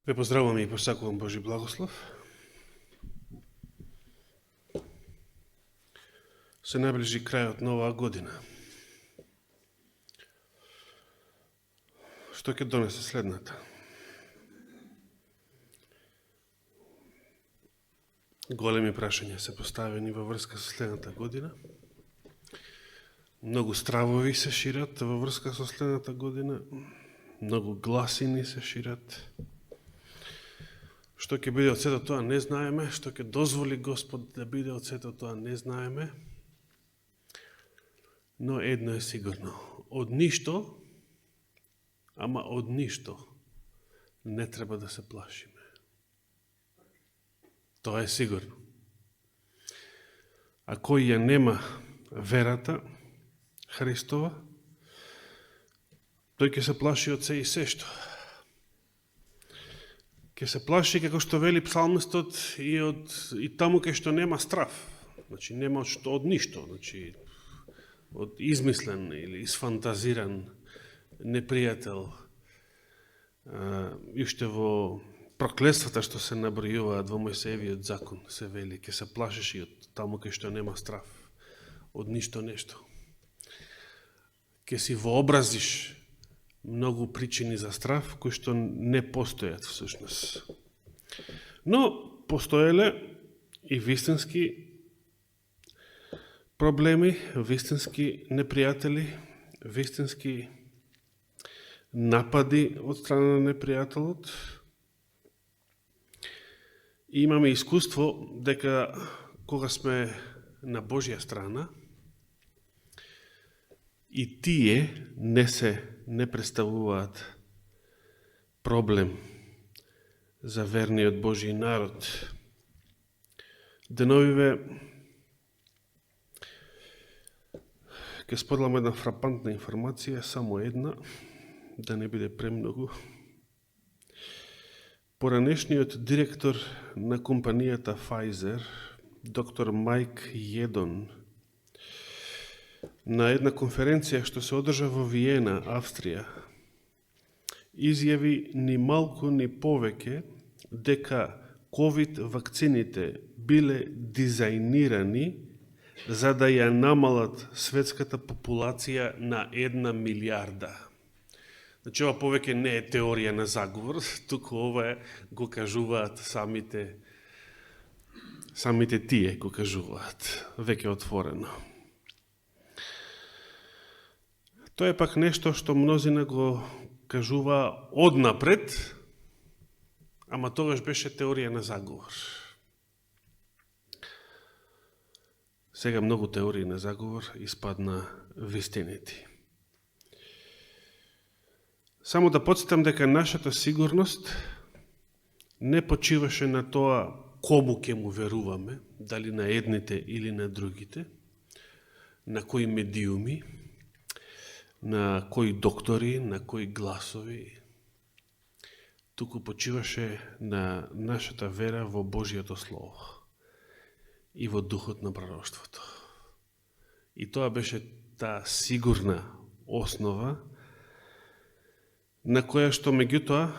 Ве поздравувам и посакувам Божи благослов. Се наближи крајот на оваа година. Што ќе донесе следната? Големи прашања се поставени во врска со следната година. Многу стравови се шират во врска со следната година. Многу гласини се шират. Што ќе биде од сето тоа не знаеме, што ќе дозволи Господ да биде од сето тоа не знаеме. Но едно е сигурно. Од ништо, ама од ништо, не треба да се плашиме. Тоа е сигурно. А кој ја нема верата Христова, тој ќе се плаши од се и се што. Ке се плаши, како што вели псалмистот, и таму кај што нема страв. Значи, нема од ништо. Значи, од измислен или изфантазиран непријател. И уште во проклетствата што се набројуваат во Мојсеевиот закон, се вели, ке се плашиш и од таму кај што нема страв. Од ништо нешто. Ке си вообразиш многу причини за страв, кои што не постојат всушност. Но постоеле и вистински проблеми, вистински непријатели, вистински напади од страна на непријателот. И имаме искуство дека кога сме на Божја страна, и тие не представуваат проблем за верниот Божји народ. Деновиве ќе споделам една фрапантна информација, само една, да не биде премногу. Поранешниот директор на компанијата Pfizer, доктор Майк Једон, на една конференција што се одржа во Виена, Австрија, изјави ни малку ни повеќе дека ковид вакцините биле дизајнирани за да ја намалат светската популација на 1 милиарда. Значи, ова повеќе не е теорија на заговор, туку ова го кажуваат самите тие го кажуваат, веќе отворено. Тоа е пак нешто што мнозина го кажува однапред, ама тогаш беше теорија на заговор. Сега многу теории на заговор испадна вистинити. Само да подсетам дека нашата сигурност не почиваше на тоа кому ќе му веруваме, дали на едните или на другите, на кои медиуми, на кои доктори, на кои гласови, туку почиваше на нашата вера во Божјото Слово и во духот на пророштвото. И тоа беше таа сигурна основа, на која што меѓутоа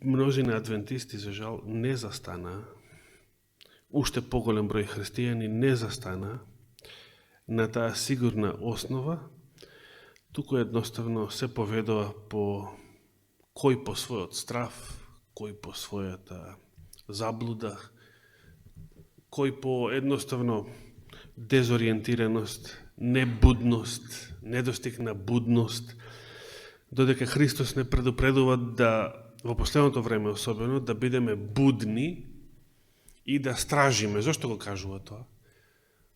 мнозина адвентисти, за жал, не застана, уште поголем број христијани не застана на таа сигурна основа, туку едноставно се поведува кој по својот страв, кој по својата заблуда, кој по едноставно дезориентираност, небудност, недостиг на будност, додека Христос не предупредува да, во последното време особено, да бидеме будни и да стражиме. Зошто го кажува тоа?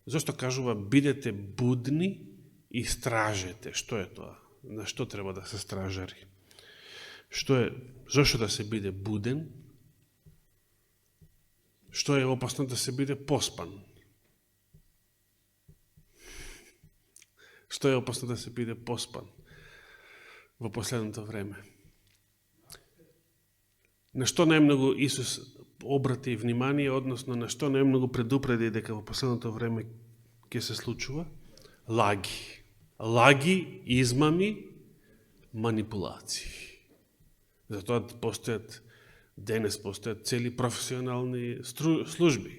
Зошто кажува бидете будни и стражете? Што е тоа? На што треба да се стражари? Зошто да се биде буден? Што е опасно да се биде поспан? Што е опасно да се биде поспан во последното време? На што најмногу Исус обрати внимание, односно на што најмногу предупреди дека во последното време ќе се случува? Лаги, измами, манипулации. Затоа денес постојат цели професионални служби.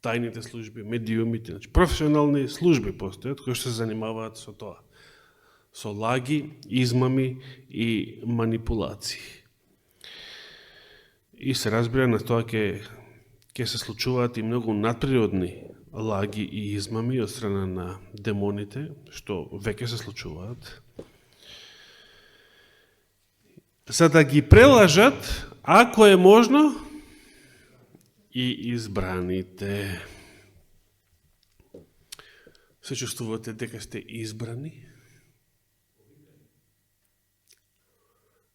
Тајните служби, медиумите, значи професионални служби постојат кои што се занимаваат со тоа. Со лаги, измами и манипулации. И се разбира на тоа ќе се случуваат и многу надприродни лаги и измами од страна на демоните, што веќе се случуваат. За да ги прелажат, ако е можно, и избраните. Се чувствувате дека сте избрани?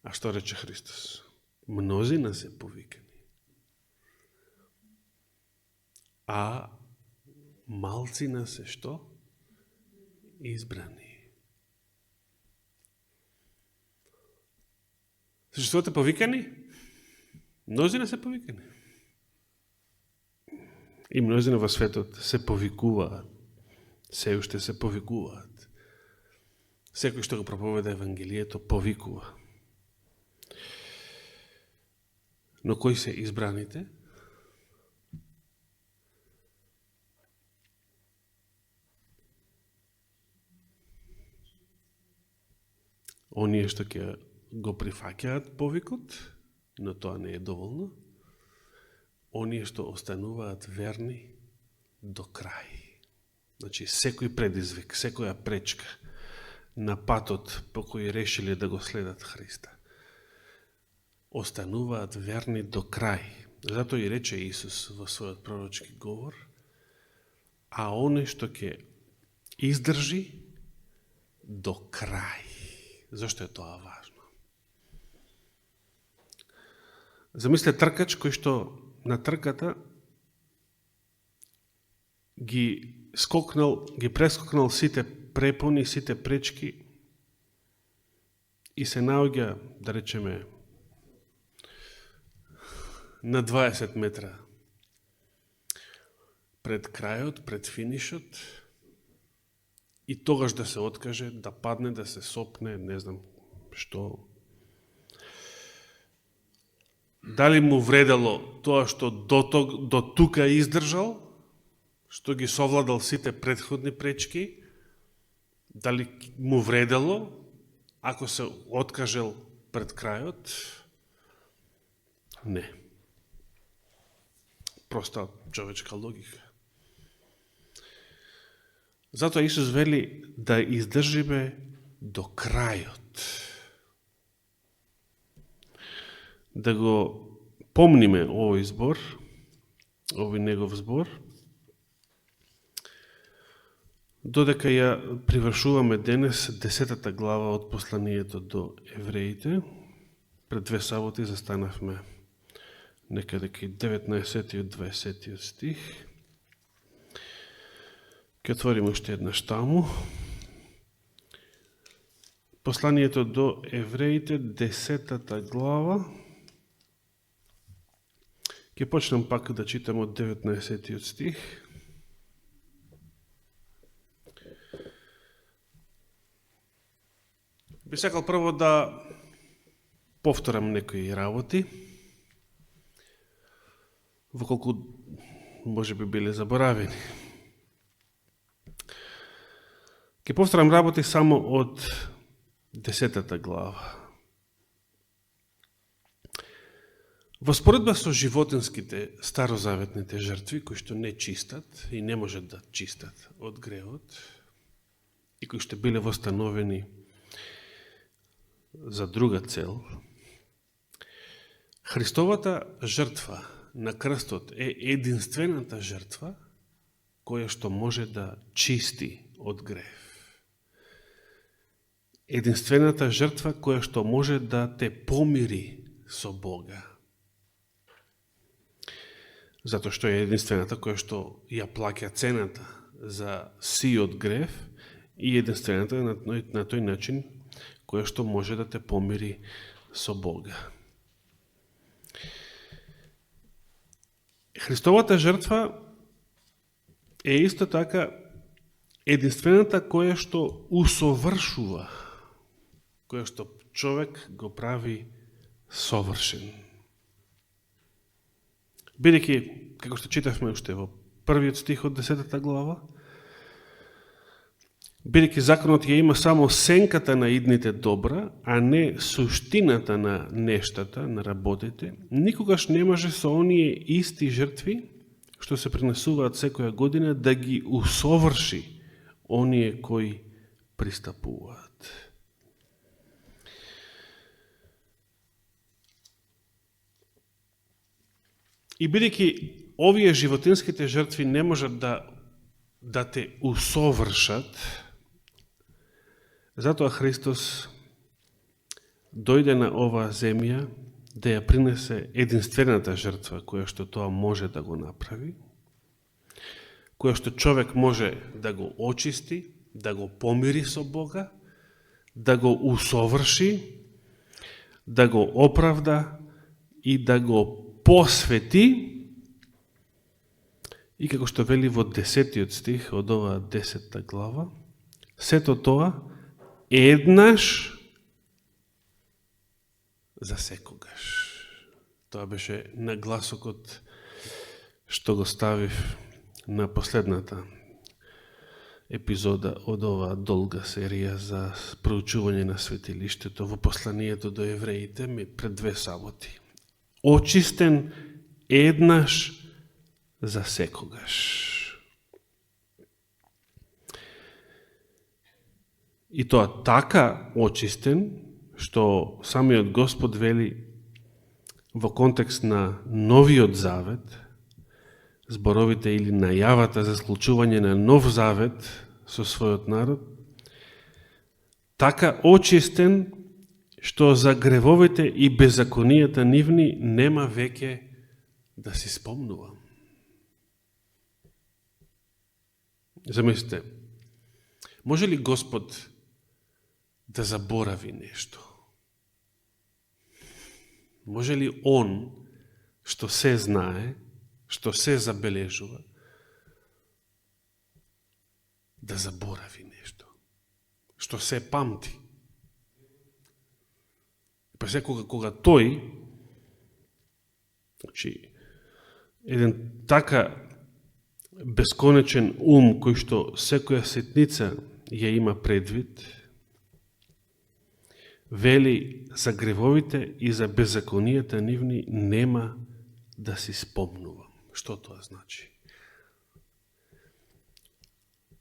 А што рече Христос? Мнозина се повикани, а малцина се што? Избрани. Се чувствувате повикани? Мнозина се повикани. И мнозина во светот се повикуваат. Се уште се повикуваат. Секој што го проповеда Евангелието повикува. Но кои се избраните? Оние што ќе го прифаќаат повикот, но тоа не е доволно. Оние што остануваат верни до крај. Значи, секој предизвик, секоја пречка на патот по кој решиле да го следат Христа, остануваат верни до крај. Затоа и рече Исус во својот пророчки говор, а оне што ќе издржи до крај. Зошто е тоа важно? Замислете тркач кој што на трката ги прескокнал сите препони, сите пречки и се наоѓа, да речеме, на 20 метра пред крајот, пред финишот, и тогаш да се откаже, да падне, да се сопне, не знам што. Дали му вредело тоа што до тука издржал, што ги совладал сите предходни пречки? Дали му вредело ако се откажел пред крајот? Не. Проста човечка логика. Затоа Исус вели да издржиме до крајот. Да го помниме овој збор, овој негов збор, додека ја привршуваме денес 10 глава од посланието до евреите. Пред 2 саботи застанавме некаде кај 19 и 20 стих. Ке отворим уште еднаш таму. Посланието до евреите, 10 глава. Ке почнем пак да читам од 19 стих. Би сакал прво да повторам некои работи, воколку може би биле заборавени. Ке повторам работи само од 10 глава. Во споредба со животинските старозаветните жртви, кои што не чистат и не можат да чистат од гревот, и кои што биле востановени за друга цел, Христовата жртва на крстот е единствената жртва која што може да чисти од грев. Единствената жртва која што може да те помири со Бога. Затоа што е единствената која што ја плаќа цената за сиот грев и единствената на тој начин која што може да те помири со Бога. Христовата жртва е исто така единствената која што усовршува, која што човек го прави совршен. Бидејќи, како што читавме уште во првиот стих од 10 глава, бидејќи законот ја има само сенката на идните добра, а не суштината на нештата, на работите, никогаш не може со оние исти жртви, што се принесуваат секоја година, да ги усоврши оние кои пристапуваат. И бидејќи овие животинските жртви не можат да те усовршат, затоа Христос дојде на оваа земја да ја принесе единствената жртва која што тоа може да го направи, која што човек може да го очисти, да го помири со Бога, да го усоврши, да го оправда и да го посвети. И како што вели во 10 стих од оваа 10 глава, сето тоа еднаш за секогаш. Тоа беше нагласокот што го ставив на последната епизода од оваа долга серија за проучување на светилиштето во посланието до евреите пред 2 саботи. Очистен еднаш за секогаш. И тоа така очистен, што самиот Господ вели во контекст на новиот завет, зборовите или најавата за склучување на нов завет со својот народ, така очистен, што за гревовите и беззаконијата нивни нема веќе да си спомнува. Замислите, може ли Господ да заборави нешто? Може ли Он, што се знае, што се забележува, да заборави нешто? Што се памти? Па секога кога тој, значи, еден така бесконечен ум кој што секоја ситница ја има предвид, вели за гревовите и за беззаконијата нивни нема да си спомнувам. Што тоа значи?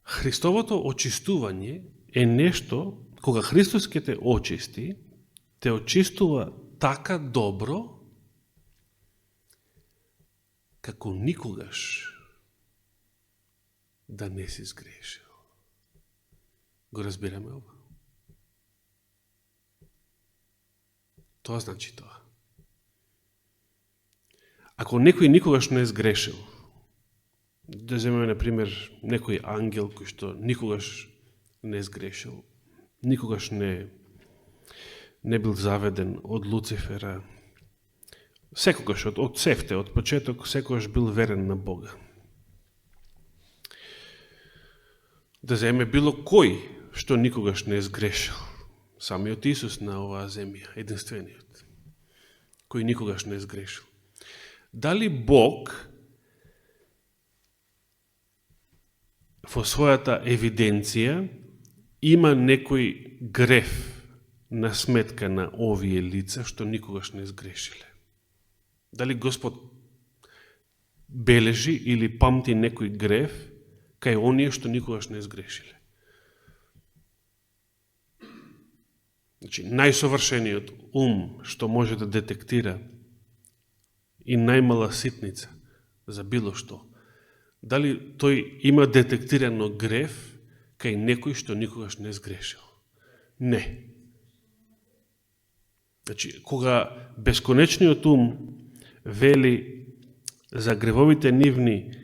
Христовото очистување е нешто, кога Христос ќе те очисти, те очистува така добро, како никогаш да не си сгрешил. Го разбираме ова? Тоа значи тоа. Ако некој никогаш не е сгрешил, да земеме, например, некој ангел кој што никогаш не е сгрешил, никогаш не бил заведен од Луцифера, секогаш, од севте, од почеток, секогаш бил верен на Бога. Да земе било кој што никогаш не е сгрешил, самиот Исус на оваа земја, единствениот, кој никогаш не е сгрешил. Дали Бог во својата евиденција има некој греф на сметка на овие лица што никогаш не сгрешиле? Дали Господ бележи или памти некој греф кај оние што никогаш не сгрешиле? Значи, најсовршениот ум што може да детектира и најмала ситница за било што, дали тој има детектирано греф кај некој што никогаш не сгрешил? Не. Значи, кога бесконечниот ум вели за гревовите нивни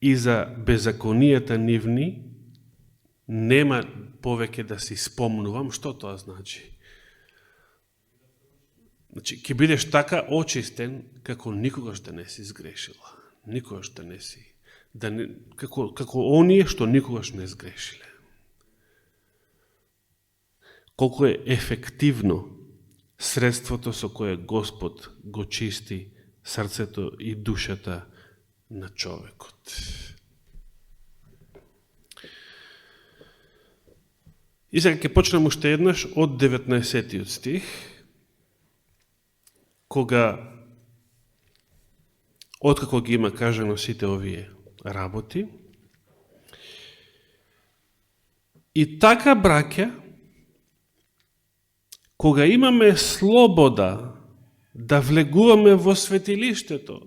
и за беззаконијата нивни, нема повеќе да си спомнувам, што тоа значи? Значи, ќе бидеш така очистен, како никогаш да не си сгрешила. Никогаш да не си. Како оние што никогаш не сгрешиле. Колку е ефективно средството со кое Господ го чисти срцето и душата на човекот. И сега ќе почнем уште еднаш од 19 стих, кога, откако ги има кажано сите овие работи, и така, браќа, кога имаме слобода да влегуваме во светилиштето,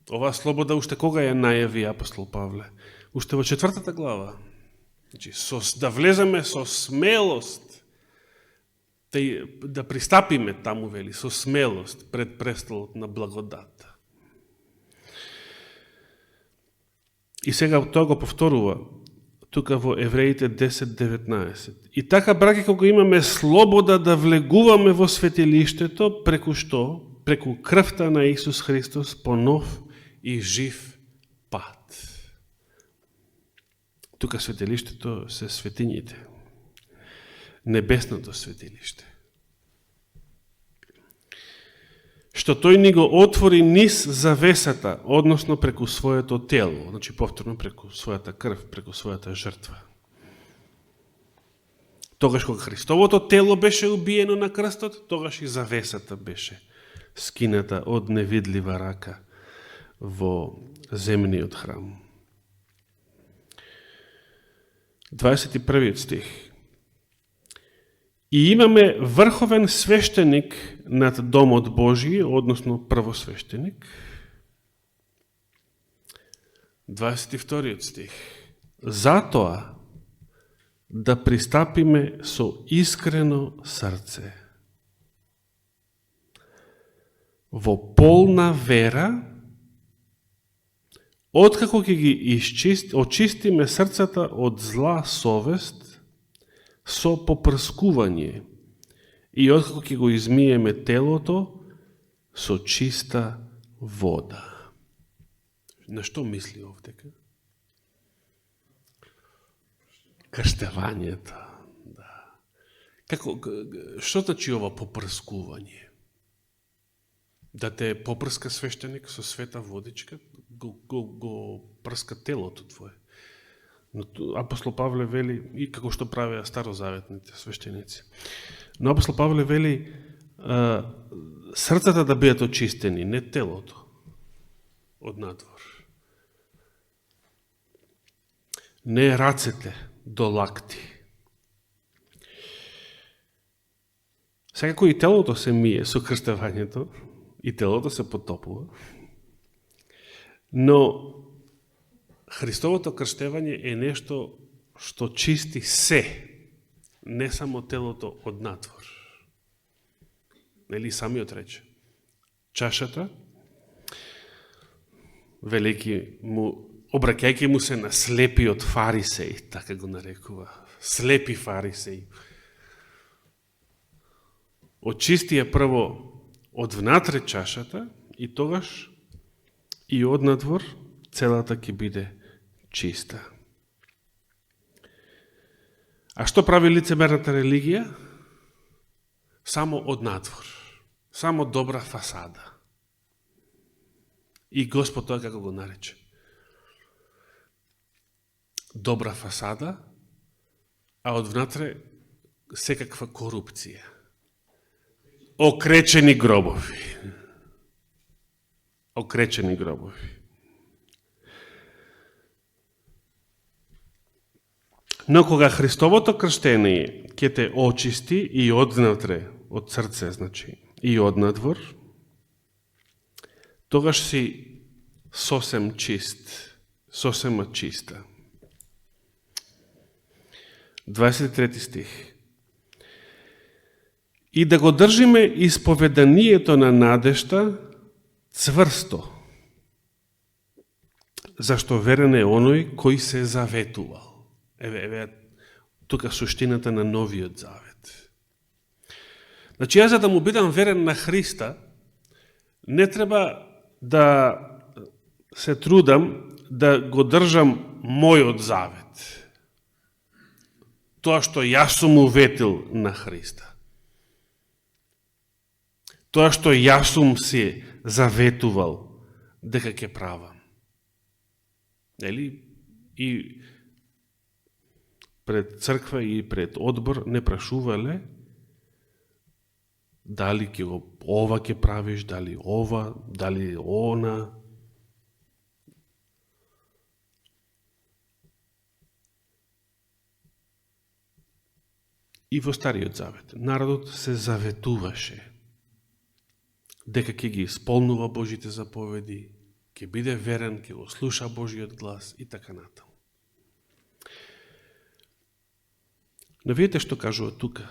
оваа слобода уште кога ја најави апостол Павле? Уште во 4 глава. Значи, да влеземе со смелост, да пристапиме таму, вели, со смелост пред престолот на благодата. И сега тоа го повторува тука во Евреите 10:19. И така, браќа, кога имаме слобода да влегуваме во светилиштето, преку што? Преку крвта на Исус Христос по нов и жив пат. Тука светилиштето се светињите. Небесното светилиште. Што тој ни го отвори низ завесата, односно преку своето тело, значи повторно преку својата крв, преку својата жртва. Тогаш кога Христовото тело беше убиено на крстот, тогаш и завесата беше скината од невидлива рака во земниот храм. 21 стих. И имаме врховен свештеник над домот Божи, односно првосвештеник. 22 стих. Затоа да пристапиме со искрено срце, во полна вера, откако ќе ги очистиме срцата од зла совест со попрскување и откако ќе го измиеме телото со чиста вода. На што мисли овдека? Крштевањето. Да. Што значи ова попрскување? Да те попрска свештеник со света водичка, го прска телото твое. Но апостол Павле вели, и како што правеа старозаветните свештеници, но апостол Павле вели срцата да бидат очистени, не телото од надвор. Не рацете до лакти. Секако и телото се мие со крстевањето, и телото се потопува, но Христовото крштевање е нешто што чисти се, не само телото од надвор. Нели самиот рече? Чашата, обраќајќи му се на слепиот фарисеј, така го нарекува, слепи фарисеј. Очисти ја прво од внатре чашата и тогаш и од надвор целата ќе биде чиста. А што прави лицемерната религија? Само од надвор. Само добра фасада. И Господ тоа како го нарече? Добра фасада, а од внатре секаква корупција. Окречени гробови. Окречени гробови. Но кога Христовото крштение ќе те очисти и однатре, од срце, значи, и однадвор, тогаш си сосем чист, сосема чиста. 23 стих. И да го држиме исповеданието на надежта цврсто, зашто верен е оној кој се заветувал. Еве, тука суштината на новиот завет. Значи, јас за да му бидам верен на Христа, не треба да се трудам да го држам мојот завет. Тоа што јас сум уветил на Христа. Тоа што јас сум се заветувал дека ќе правам. Нели? И пред црква и пред одбор не прашувале дали ќе го ова ќе правиш, дали ова, дали она. И во Стариот Завет народот се заветуваше дека ќе ги исполнува Божите заповеди, ќе биде верен, ќе го слуша Божиот глас и така натаму. Но видите што кажува тука.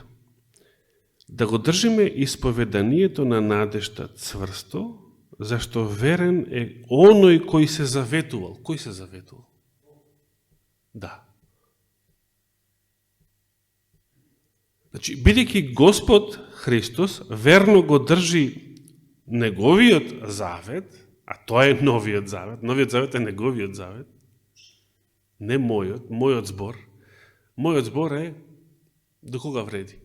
Да го држиме исповеданието на надежта цврсто, зашто верен е оној кој се заветувал. Кој се заветувал? Да. Значи, бидејќи Господ Христос верно го држи неговиот завет, а тоа е новиот завет. Новиот завет е неговиот завет. Не мојот збор. Мојот збор е до кога вреди.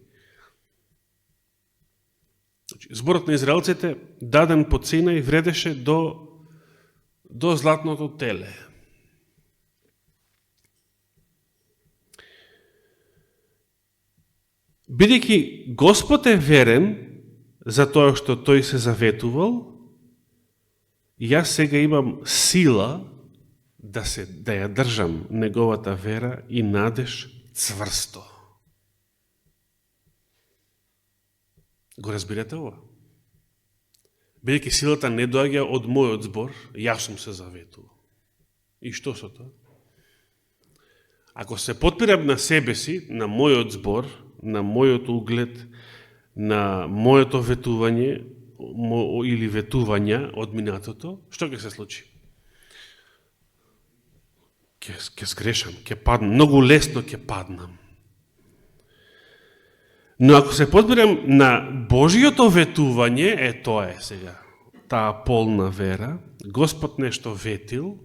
Зборот на израелците даден по Синај вредеше до златното теле. Бидејќи Господ е верен за тоа што тој се заветувал, јас сега имам сила да ја држам неговата вера и надеж цврсто. Го разбирате ова? Бидејќи силата не доаѓа од мојот збор, јас сум се заветувал. И што со тоа? Ако се потпирам на себе си, на мојот збор, на мојот углед, на моето ветување или ветувања од минатото, што ќе се случи? Ќе сгрешам, ќе паднам, многу лесно ќе паднам. Но ако се подбирам на Божиото ветување, тоа е сега, таа полна вера, Господ нешто ветил,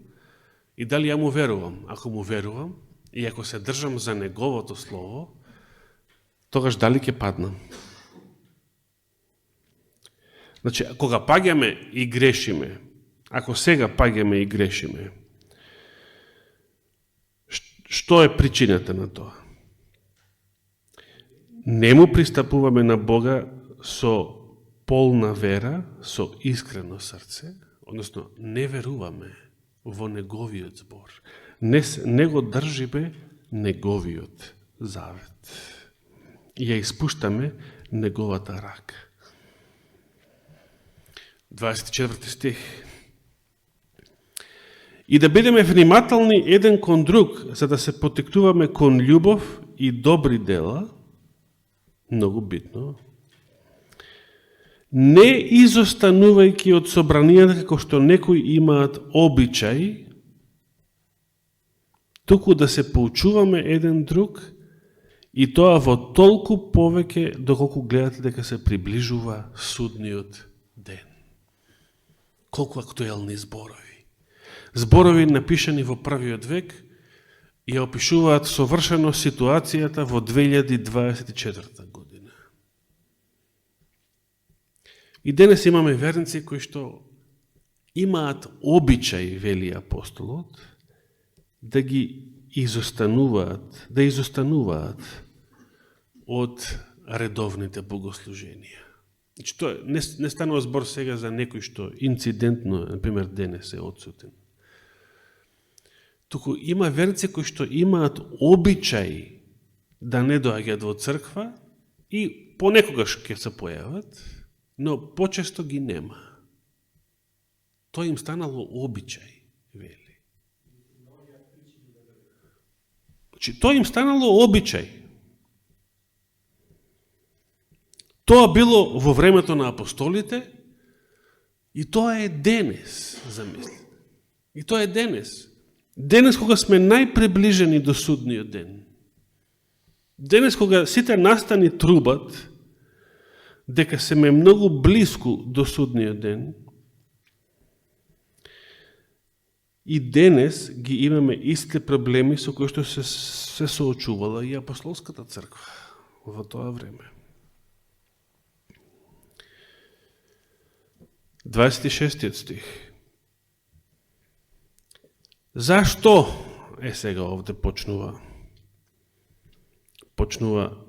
и дали ја му верувам? Ако му верувам, и ако се држам за неговото слово, тогаш дали ќе паднам? Значи, кога паѓаме и грешиме, ако сега паѓаме и грешиме, што е причината на тоа? Не му пристапуваме на Бога со полна вера, со искрено срце, односно не веруваме во неговиот збор. Не го држиме неговиот завет. И ја испуштаме неговата рака. 24 стих. И да бидеме внимателни еден кон друг, за да се потекнуваме кон љубов и добри дела, многу битно, не изостанувајќи од собранијата како што некои имаат обичај, туку да се поучуваме еден друг, и тоа во толку повеќе доколку гледате дека се приближува судниот ден. Колку актуелни зборови. Зборови напишани во првиот век и опишуваат совршено ситуацијата во 2024 година. И денес имаме верници кои што имаат обичај, вели апостолот, да ги изостануваат од редовните богослуженија. Значи, тоа не станува збор сега за некој што инцидентно, например, денес е отсутен. Туку има верници кои што имаат обичај да не доаѓаат во црква и понекогаш ќе се појават, но почесто ги нема. Тоа им станало обичај, вели. Значи, тоа им станало обичај. Тоа било во времето на апостолите и тоа е денес, замислите. И тоа е денес. Денес кога сме најприближени до судниот ден. Денес кога сите настани трубат дека сме многу близко до судниот ден, и денес ги имаме истите проблеми со кои што се соочувала и апостолската црква во тоа време. 26 стих. Зашто? Сега овде почнува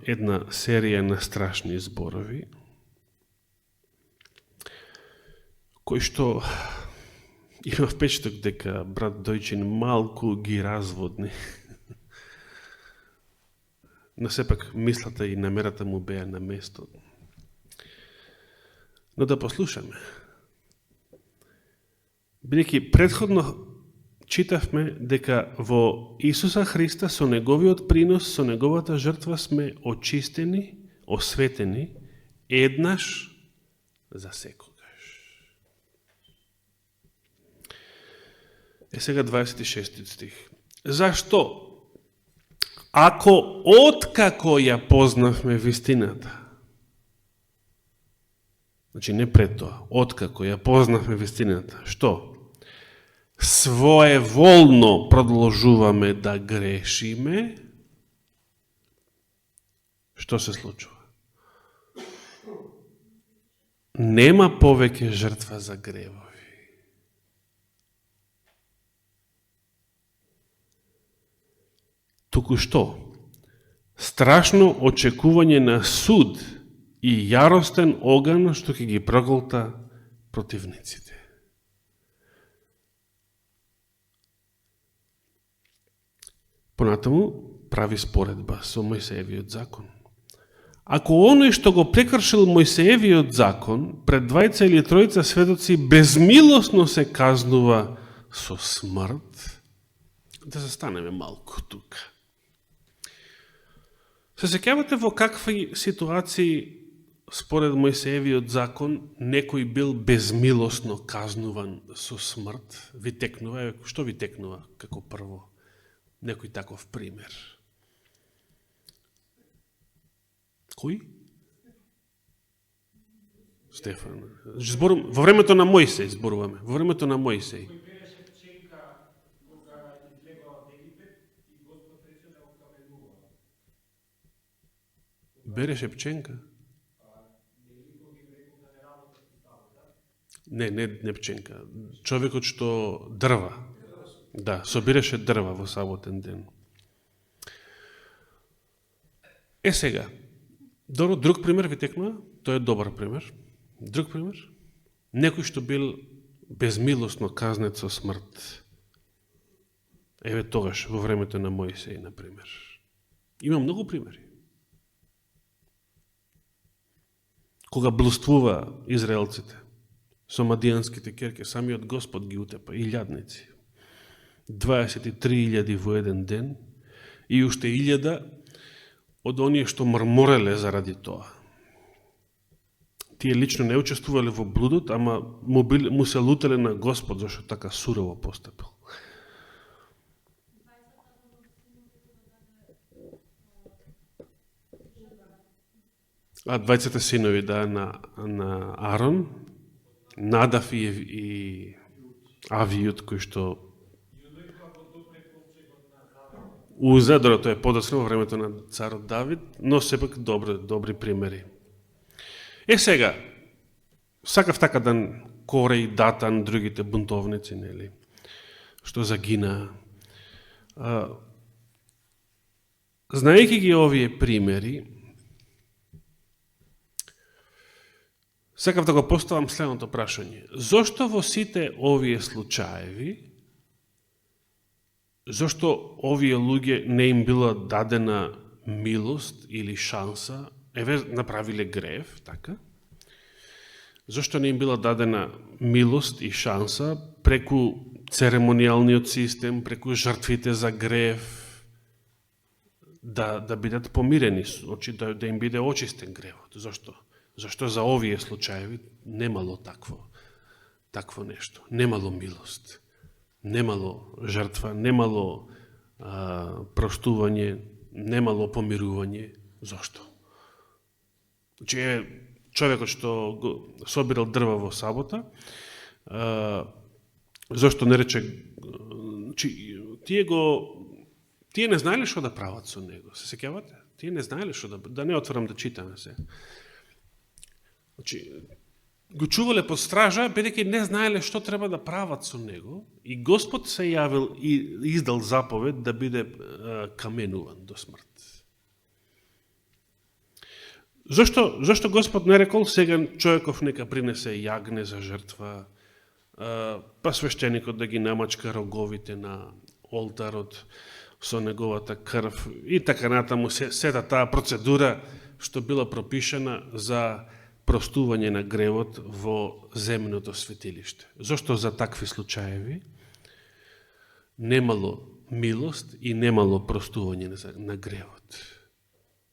една серија на страшни зборови, кои што има впечаток дека брат Дојчин малку ги разводни. Но сепак мислата и намерата му беа на место. Но да послушаме. Бидејќи предходно читавме дека во Исуса Христа со неговиот принос, со неговата жртва сме очистени, осветени еднаш за секогаш. Сега 26 стих. Зашто? Ако откако ја познавме вистината, значи не пред тоа, откако ја познавме вистината, што? Своеволно продолжуваме да грешиме, што се случува? Нема повеќе жртва за гревови. Туку што? Страшно очекување на суд и јаростен оган што ќе ги проголта противниците. Понатаму прави споредба со Мојсеевиот закон. Ако оној што го прекршил Мојсеевиот закон, пред двајца или тројца сведоци безмилосно се казнува со смрт, да застанеме малку тука. Се сеќавате во какви ситуации според Мојсеевиот закон некој бил безмилосно казнуван со смрт? Ви текнува, што ви текнува како прво? Некој таков пример. Кој? Стефан. Во времето на Мојсей зборуваме. Во времето на Мојсей. Береше пченка? Не пченка. Човекот што дрва. Да, собираше дрва во саботен ден. Сега, друг пример ви текнува, тој е добар пример. Друг пример, некој што бил безмилосно казнет со смрт. Еве тогаш, во времето на Мојсей, например. Има многу примери. Кога блуствува израелците со мадијанските керки, самиот Господ ги утепа, и илјадници. 23.000 во еден ден и уште 1.000 од оние што мрмореле заради тоа. Тие лично не учествувале во блудот, ама му се лутеле на Господ зашто така сурово постапил. А двајцата синови на Арон, Надав и Авијут, кој што Уза, тоа е подоцна во времето на царот Давид, но сепак добри примери. Сега, сакав така Корей, Датан, другите бунтовници, нели, што загинаа. Знаејќи ги овие примери, сакав да го поставам следното прашање. Зошто во сите овие случаеви, зошто овие луѓе не им била дадена милост или шанса, еве направиле грев, така? Зошто не им била дадена милост и шанса преку церемонијалниот систем, преку жртвите за грев, да бидат помирени, да им биде очистен гревот? Зошто? Зашто за овие случаеви немало такво нешто, немало милост, немало жртва, немало проштување, немало помирување. Зошто? Значи, човекот што го собирал дрва во сабота, зошто не рече, тие не знаеле што да прават со него, се сеќавате? Тие не знаеле што да не отворам да читаме се. Значи, го чувале под стража, бидејќи не знаеле што треба да прават со него, и Господ се јавил и издал заповед да биде каменуван до смрт. Зошто Господ не рекол сега човеков нека принесе јагне за жртва, па свештеникот да ги намачка роговите на олтарот со неговата крв и така натаму, сета таа процедура што била пропишана за простување на гревот во земното светилиште. Зошто за такви случаеви немало милост и немало простување на гревот?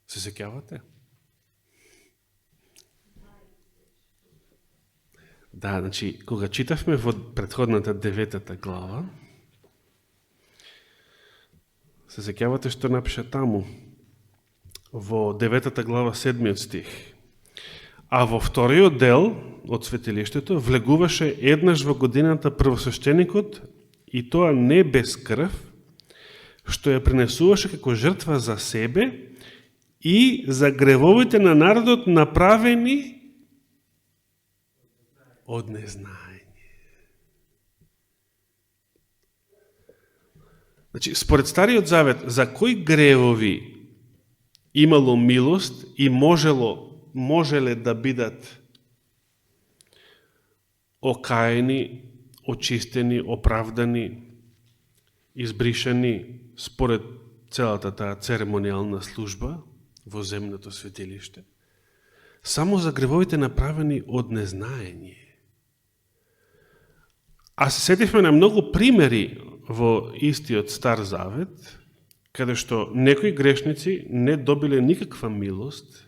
Се сеќавате? Да, значи, кога читавме во претходната 9 глава, се сеќавате што напиша таму, во 9 глава 7 стих. А во вториот дел од светилиштето влегуваше еднаш во годината првосвещеникот, и тоа не без крв, што ја принесуваше како жртва за себе и за гревовите на народот направени од незнаење. Значи, според Стариот Завет, за кои гревови имало милост и можеле да бидат окаени, очистени, оправдани, избришани според целата таа церемонијална служба во земното светилиште, само за гревовите направени од незнаење. А се сетивме на многу примери во истиот Стар Завет, каде што некои грешници не добиле никаква милост,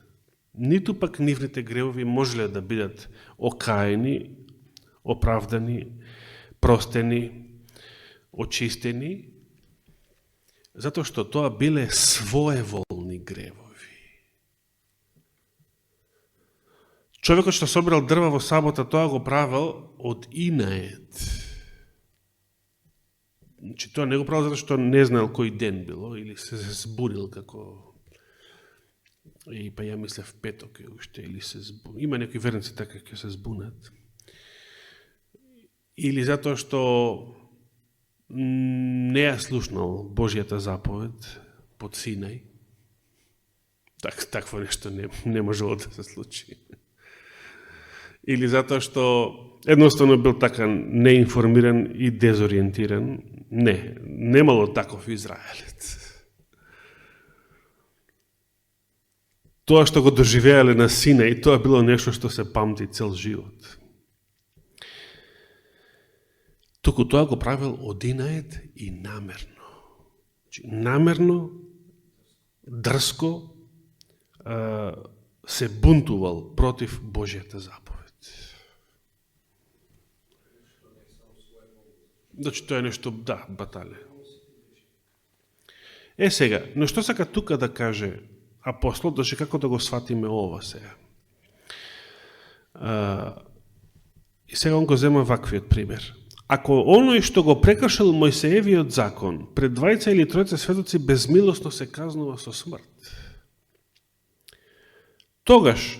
ниту пак нивните гревови можеле да бидат окаени, оправдани, простени, очистени, затоа што тоа биле своеволни гревови. Човекот што собирал дрва во сабота, тоа го правил од инает. Значи, тоа не го правил затоа што не знаел кој ден било, или се збунил како... И па ја мислев петок е уште, или се збунил. Има некои верници така ќе се збунат. Или затоа што не ја слушнал Божјата заповед под Синај. Такво нешто не можело да се случи. Или затоа што едноставно бил така неинформиран и дезориентиран. Немало таков израелец. Тоа што го доживеале на Синај, тоа било нешто што се памти цел живот. Туку тоа го правил од инает и намерно. Намерно, дрско се бунтувал против Божјата заповед. Значи, тоа е нешто, да, батале. Сега, но што сака тука да каже апостол, значи како да го сватиме ова сега? И сега он го зема ваквиот пример. Ако оној што го прекршил Мојсеевиот закон пред 2 или 3 светоци безмилосно се казнува со смрт, тогаш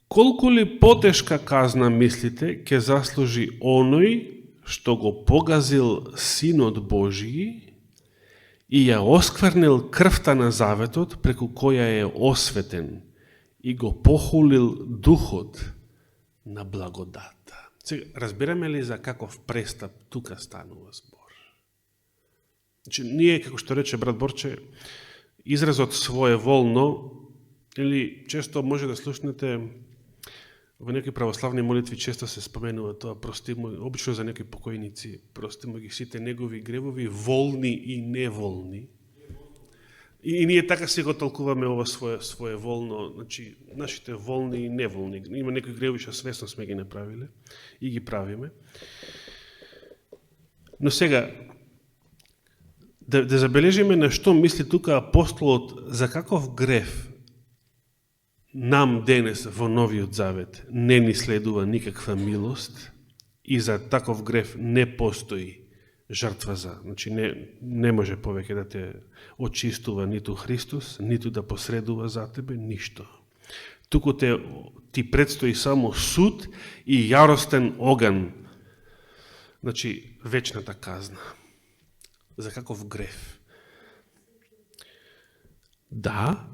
колку ли потешка казна мислите ќе заслужи оној што го погазил Синот Божји и ја осквернил крвта на заветот преку која е осветен и го похулил духот на благодата. Сега, разбираме ли за каков престап тука станува збор? Значи, ние, како што рече брат Борче, изразот своеволно, или често може да слушнете во некои православни молитви, често се споменува тоа, простимо, обично за некои покојници, простимо ги сите негови гревови, волни и неволни. И ние така си го толкуваме ова своеволно, значи, нашите волни и неволни. Има некои гревови што свесно сме ги направиле и ги правиме. Но сега, да забележиме на што мисли тука апостолот, за каков грев нам денес во Новиот Завет не ни следува никаква милост и за таков грев не постои жртва за. Значи не може повеќе да те очистува ниту Христос, ниту да посредува за тебе, ништо. туку ти предстои само суд и јаростен оган. Значи, вечната казна. За каков греф? Да,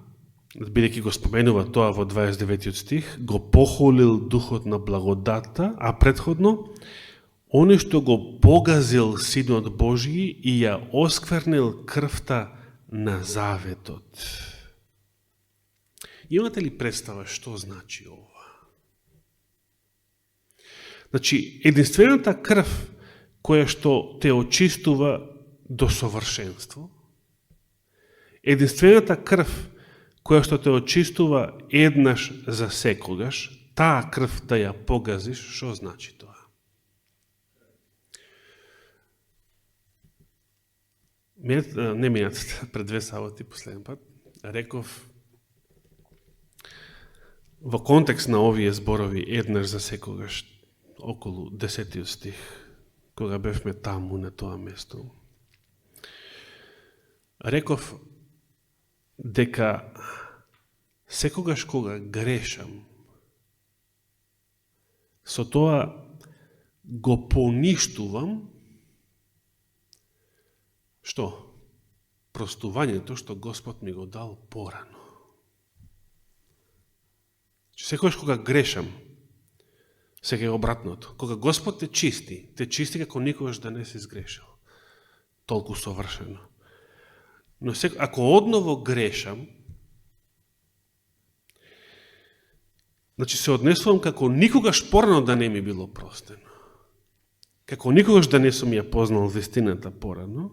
бидејќи го споменува тоа во 29 стих, го похолил духот на благодата, а предходно, оној што го погазил Синот Божји и ја осквернил крвта на заветот. Имате ли представа што значи ова? Значи, единствената крв која што те очистува до совршенство, единствената крв која што те очистува еднаш за секогаш, таа крв да ја погазиш, што значи тоа? Не минатата, пред 2 саботи, последен пат, реков во контекст на овие зборови еднаш за секогаш, околу 10 стих, кога бевме таму на тоа место, реков дека секогаш кога грешам, со тоа го поништувам што? Простувањето што Господ ми го дал порано. Секогаш кога грешам, сега е обратното. Кога Господ те чисти како никогаш да не си сгрешил. Толку совршено. Но ако одново грешам, значи се однесувам како никогаш порано да не ми било простено. Како никогаш да не сум ја познал вистината порано,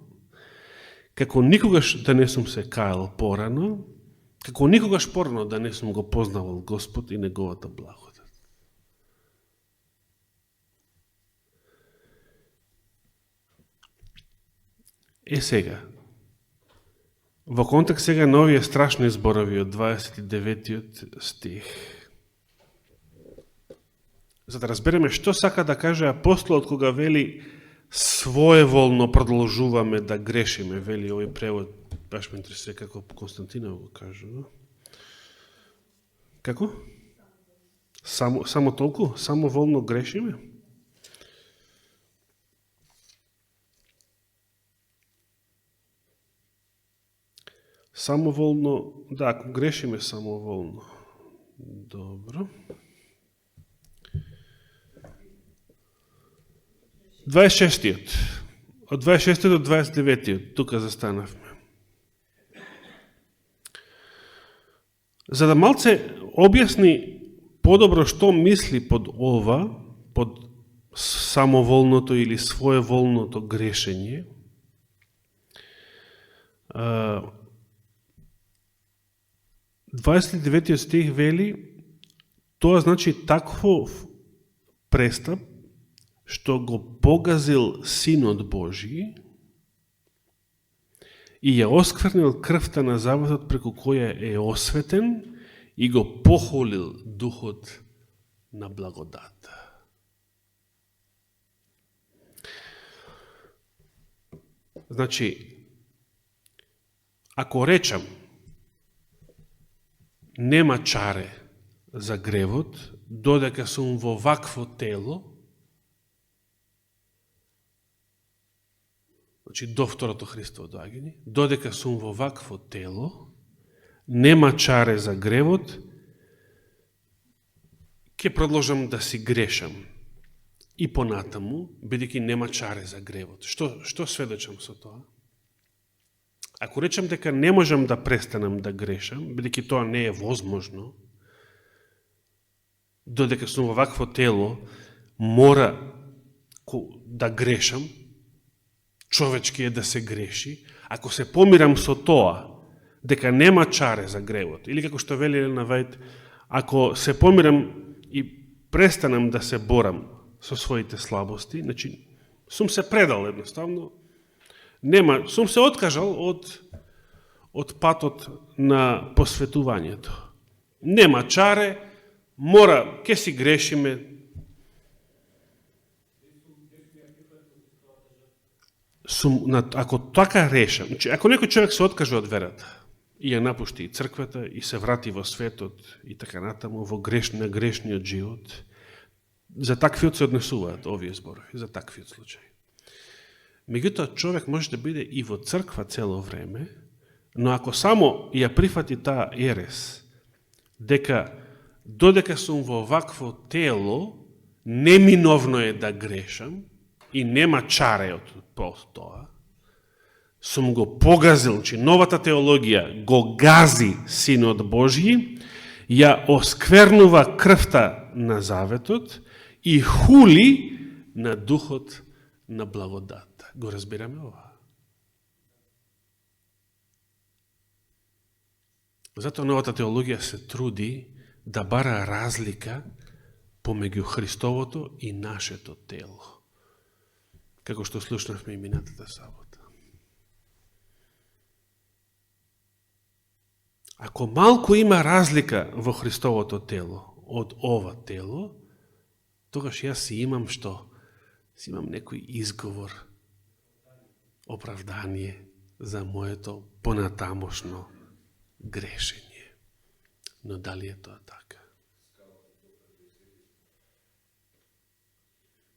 како никогаш да не сум се каел порано, како никогаш порано да не сум го познавал Господ и неговата благодат. Сега, во контекст сега на овие страшни зборови од 29 стих, за да разбереме што сака да каже апостолот кога вели своеволно продолжуваме да грешиме, вели овој превод, баш ме интересува како Константинов го кажува. Како? Само толку? Само волно грешиме? Самоволно, да, ако грешиме самоволно. Добро. 26-тиот. Од 26-тиот до 29-тиот, тука застанавме. За да малце објасни подобро што мисли под ова, под самоволното или своеволното грешење, 29 стих вели, тоа значи таков престап што го погазил Синот Божји и ја осквернил крвта на заветот преку која е осветен и го похолил духот на благодата. Значи, ако речам нема чаре за гревот, додека сум во вакво тело, значи до второто Христово доаѓање, додека сум во вакво тело, нема чаре за гревот, ќе продолжам да си грешам и понатаму, бидејќи нема чаре за гревот. Што сведочам со тоа? Ако речам дека не можам да престанам да грешам, бидејќи тоа не е возможно, додека сум во вакво тело, мора да грешам, човечки е да се греши, ако се помирам со тоа, дека нема чаре за гревот, или како што вели Елена Вајд, ако се помирам и престанам да се борам со своите слабости, значи, сум се предал едноставно, сум се откажал од патот на посветувањето. Нема чаре, ќе си грешиме. Ако така решам, ако некој човек се откаже од верата и ја напушти и црквата и се врати во светот и така натаму во грешниот живот. За таквиот се однесуваат овие зборови, за таквиот случај. Меѓутоа човек може да биде и во црква цело време, но ако само ја прифати таа ерес, дека додека сум во вакво тело, неминовно е да грешам и нема чареот по тоа, сум го погазил, че новата теологија го гази Синот Божји, ја осквернува крвта на заветот и хули на духот на благодата. Го разбираме ова? Затоа новата теологија се труди да бара разлика помеѓу Христовото и нашето тело. Како што слушнавме и минатата сабота. Ако малку има разлика во Христовото тело од ова тело, тогаш јас си имам што? Си имам некој изговор, оправдание за моето понатамошно грешење. Но дали е тоа така?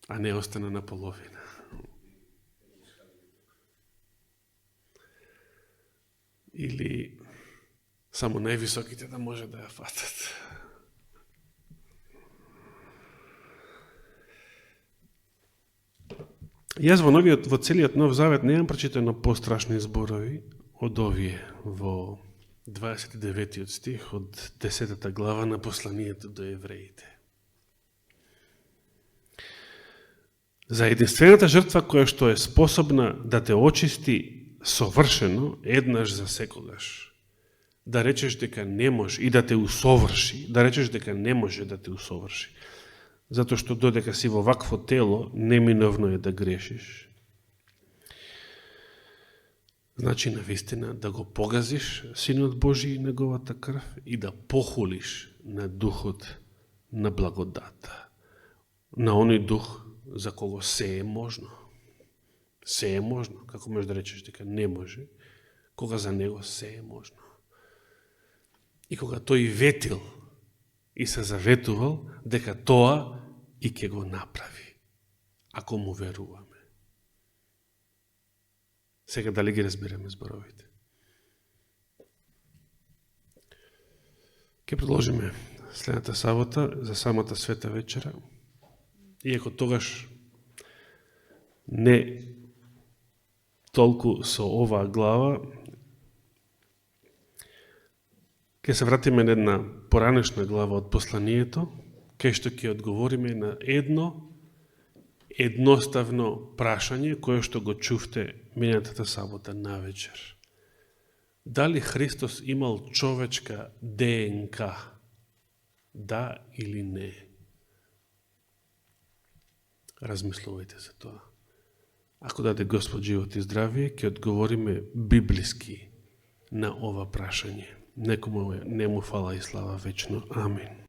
А не остана на половина. Или само највисоките да може да ја фатат. Јас во целиот Нов Завет немам прочитано пострашни зборови од овие во 29 стих од 10 глава на посланието до евреите. За единствената жртва која што е способна да те очисти совршено еднаш за секогаш. Да речеш дека не може и да те усоврши, да речеш дека не може да те усоврши. Затоа што додека си во вакво тело, неминовно е да грешиш. Значи, навистина, да го погазиш Синот Божи и неговата крв и да похулиш на духот на благодата. На оној дух за кого се е можно. Се е можно. Како можеш да речеш дека не може, кога за него се е можно. И кога тој ветил и се заветувал дека тоа и ќе го направи, ако му веруваме. Сега дали ги разбираме зборовите? Ке продолжиме следната сабота за самата света вечера. Иако тогаш не толку со оваа глава, ке се вратиме на една поранешна глава од посланието, кај што ќе одговориме на едно едноставно прашање кое што го чувте минатата сабота навечер. Дали Христос имал човечка ДНК? Да или не? Размислувајте за тоа. Ако даде Господ живот и здравие, ќе одговориме библиски на ова прашање. Некому нему фала и слава вечно. Амин.